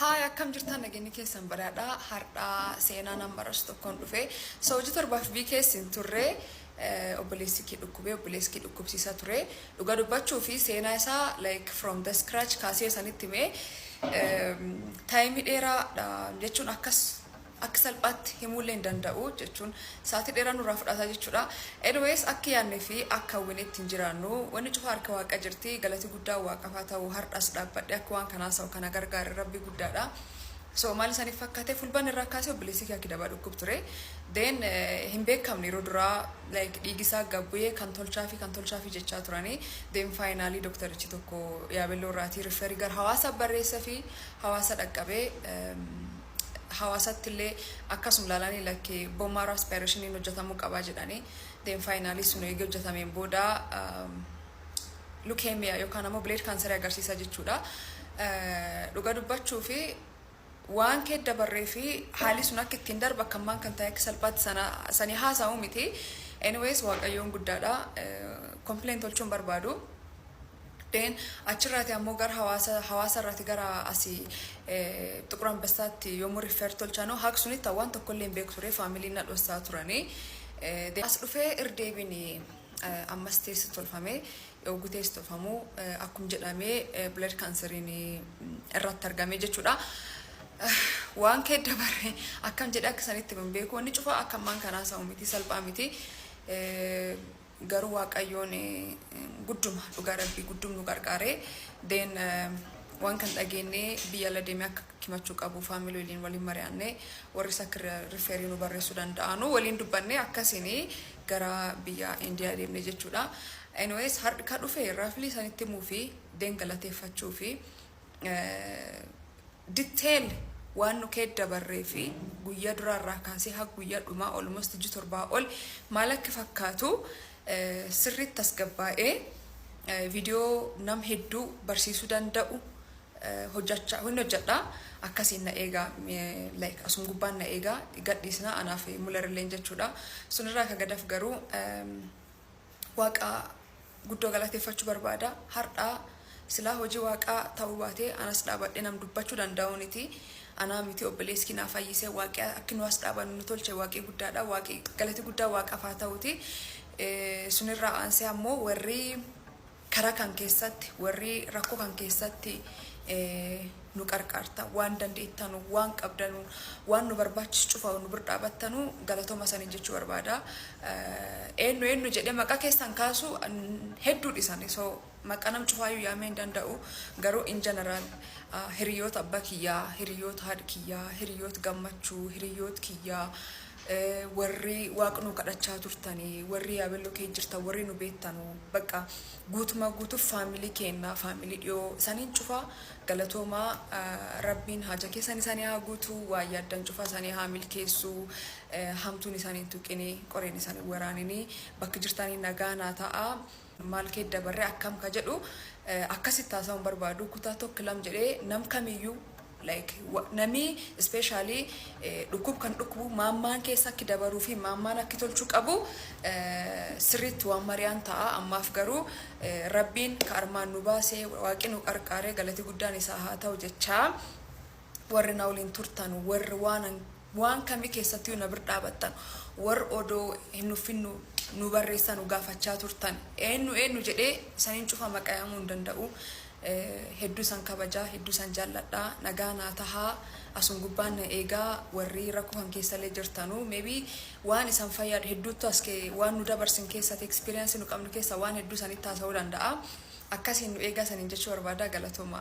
Hai, akkam jirtan nageenyi keessan badhaadha. Har'a seenaa nambaras tokkoon dhufe. So hojii torbaaf bii keessin turre obboleessi kee dhukkubee obboleessi kee dhukkubsiisaa ture. Dhugaa dubbachuu fi seenaa isaa like from the scratch kaasee sanitti mee taayimii dheeraadha jechuun akka salphaatti himuullee hin danda'u jechuun sa'aatii dheeraa nurraa fudhataa jechuudha. Anyways akka yaadnee fi akka hawwinetti hin jiraannu wanni cufa harka waaqa jirti galati guddaa waaqafaa ta'uu har'as dhaabbadhe akka waan kanaa sa'u kana gargaare rabbi guddaadha. So maal isaaniif fakkaate fulban irraa kaasee obboleessi kee akka dabaa dhukkub ture. Then hin beekamne yeroo duraa like dhiigisaa gabbu'ee kan tolchaa fi jechaa turanii. Then finally doktarichi tokko yaabelloo irraatii riferii gara hawaasa barreessa fi hawaasa dhaqqabee hawaasatti illee akkasuma laalanii lakkee boomaara aspirationiin hojjetamuu qabaa jedhanii. Then finally sun eegee hojjetameen booda leukemia yookaan ammoo blood cancer agarsiisa jechuudha. Dhugaa dubbachuu fi waan kee dabarree fi haalli sun akka ittiin darba akkamaan kan ta'e akka salphaatti sanii haasa'uu miti. Anyways waaqayyoon guddaadha. Complaint tolchuun barbaadu. Then achirraati ammoo gara hawaasa irraati gara asii Xuqur Ambassaatti yommuu refer tolchaanoo haaq sunitti waan tokko illee hin beeku ture faamiliin na dhossaa turanii. As dhufee irdeebiin ammas teessi tolfamee yogguu teessi tolfamuu akkuma jedhamee blood canceriin irratti argamee jechuudha. Waan kee dabarre akkam jedhe akka sanitti hin beeku wanni cufa akkamaan kanaa sa'u miti salphaa miti. Garuu waaqayyoon gudduma dhugaa rabbii guddumnu gargaaree then waan kan dhageenyee biyya ala deemee akka kimachuu qabu faamilii waliin waliin mari'annee warri akka riferii nu barreessuu danda'anu waliin dubbannee akkasiin gara biyya Indiyaa deemne jechuudha. Anyways har'a dhufe raaflii sanitti himuu fi then galateeffachuu fi detail waan nu kee dabarree fi guyyaa duraarraa kaasee haa guyyaa dhumaa almost 7 ol maal akka fakkaatu sirriitti tasgabbaa'ee viidiyoo nam hedduu barsiisuu danda'u hojjedha akkasiin na eegaa like asum gubbaan na eegaa gadhiisna anaaf mularrilleen jechuudha. Sunirraa akka gadaaf garuu waaqa guddoo galateeffachuu barbaada. Har'a silaa hojii waaqaa ta'uu baatee anas dhaabadhee nam dubbachuu danda'uuniti. Anaa miti obboleessi kee naaf fayyisee waaqaa akka nu as dhaabannu nu tolche waaqii guddaadha. Waaqii galati guddaa waaqafaa ta'uuti. Sunirraa aansee ammoo warri karaa kan keessatti warri rakkoo kan keessatti nu qarqaarta waan dandeettanu waan qabdanu waan nu barbaachisu cufa nu bira dhaabattanu galatooma sanii jechuu barbaada. Eenyu jedhee maqaa keessan kaasu hedduu dhisani so maqaa nam cufaayyuu yaamee hin danda'u garuu in general hiriyoota abbaa kiyyaa hiriyoota haadha kiyyaa hiriyoota gammachuu hiriyoota kiyyaa warri waaqnu kadhachaa turtanii warri yaabelloo kee jirtan warri nu beektanu bakka guutuuf faamilii keenna faamilii dhiyoo saniin cufa galatoomaa rabbiin haja keessan isaanii haa guutuu waa yaaddan cufa isaanii haa milkeessu hamtuun isaanii tuqinii qoreen isaanii waraananii bakka jirtanii nagaa naa ta'a maal kee dabarree akkam ka jedhu akkasitti haasa'uun barbaadu kutaa tokko lam jedhee nam kamiyyuu like nami especially dhukkub kan dhukkubu maammaan keessa akka dabaruu fi maammaan akka tolchuu qabu sirriitti waan mari'aan ta'a ammaaf garuu rabbiin ka armaan nu baasee waaqni nu qarqaaree galati guddaan isaa haa ta'u jechaa warri na waliin turtan warri waan kamii keessatti na bira dhaabattan warri odoo hin nuffinnu nu barreessan nu gaafachaa turtan eenyu jedhee saniin cufa maqaayamuu hin danda'u. Hedduu san kabajaa hedduu san jaalladhaa nagaa naa tahaa asun gubbaan na eegaa warri rakkoo kan keessallee jirtanu maybe waan isan fayyadu hedduutu as waan nu dabarsin keessatti experience nu qabnu keessa waan hedduu sanitti haasa'uu danda'a akkasiin nu eegaa saniin jechuu barbaada galatooma.